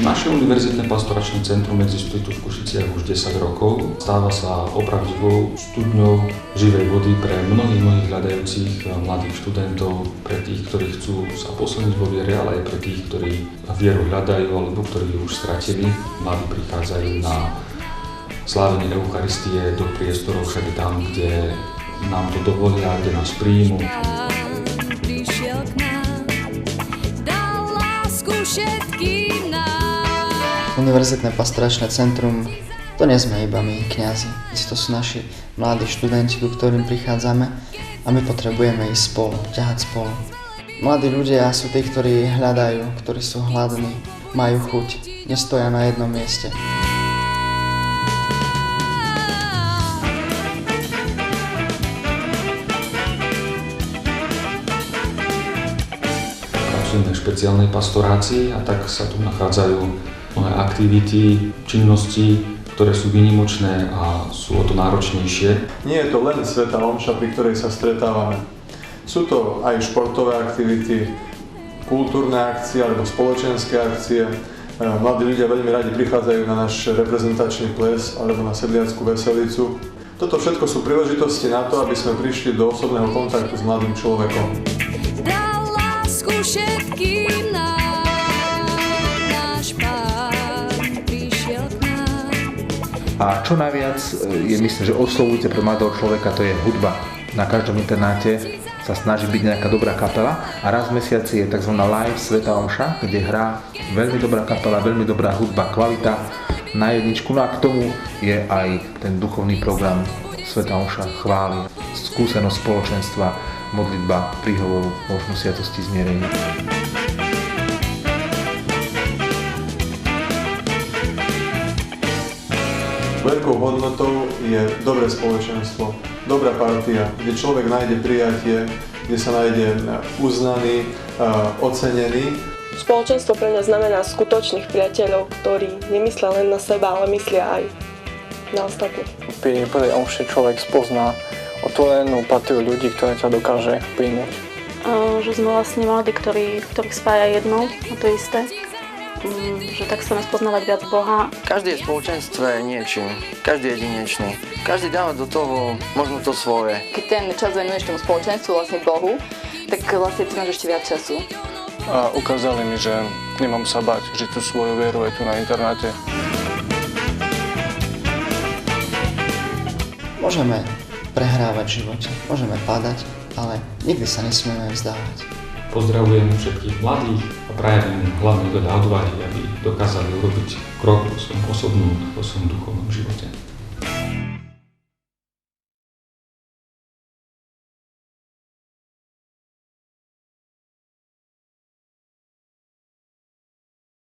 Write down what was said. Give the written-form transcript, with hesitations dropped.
Naše univerzitné pastoračné centrum existuje tu v Košiciach už 10 rokov. Stáva sa opravdivou studňou živej vody pre mnohých hľadajúcich mladých študentov, pre tých, ktorí chcú sa posilniť vo viere, ale aj pre tých, ktorí vieru hľadajú alebo ktorí ju už stratili. Mladí prichádzajú na slávenie Eucharistie do priestorov všade tam, kde nám to dovolia, kde nás príjmu. Univerzitné pastoračné centrum, to nie sme iba my, kňazi. To sú naši mladí študenti, ku ktorým prichádzame a my potrebujeme ísť spolu, ťahať spolu. Mladí ľudia sú tí, ktorí hľadajú, ktorí sú hladní, majú chuť, nestoja na jednom mieste. Pracujeme v špeciálnej pastorácii a tak sa tu nachádzajú mnohé aktivity, činnosti, ktoré sú výnimočné a sú o to náročnejšie. Nie je to len svätá omša, pri ktorej sa stretávame. Sú to aj športové aktivity, kultúrne akcie alebo spoločenské akcie. Mladí ľudia veľmi radi prichádzajú na náš reprezentačný ples alebo na sedliackú veselicu. Toto všetko sú príležitosti na to, aby sme prišli do osobného kontaktu s mladým človekom. A čo najviac je, myslím, že oslovujúce pre mladého človeka, to je hudba. Na každom internáte sa snaží byť nejaká dobrá kapela a raz v mesiaci je tzv. Live Svätá omša, kde hrá veľmi dobrá kapela, veľmi dobrá hudba, kvalita na jedničku. No a k tomu je aj ten duchovný program Svätá omša, chvály, skúsenosť spoločenstva, modlitba, príhovor, možnosť sviatosti zmierenia. Veľkou hodnotou je dobré spoločenstvo, dobrá partia, kde človek nájde prijatie, kde sa nájde uznaný, ocenený. Spoločenstvo pre mňa znamená skutočných priateľov, ktorí nemyslia len na seba, ale myslia aj na ostatných. Pri prvej omši človek spozná otvorenú partiu ľudí, ktorá ťa dokáže prijať. Že sme vlastne mladí, ktorých spája jedno a to isté. Že tak chceme spoznávať viac Boha. Každé spoločenstvo je niečím, každý je jedinečný. Každý dáva do toho možno to svoje. Keď ten čas venuješ tomu spoločenstvu, vlastne Bohu, tak vlastne ty máš ešte viac času. A ukázali mi, že nemám sa bať žiť tú svoju vieru aj tu na internáte. Môžeme prehrávať v živote, môžeme padať, ale nikdy sa nesmieme vzdávať. Pozdravujem všetkých mladých a prajem im hlavne veľa odvahy, aby dokázali urobiť krok vo svojom osobnom duchovnom živote.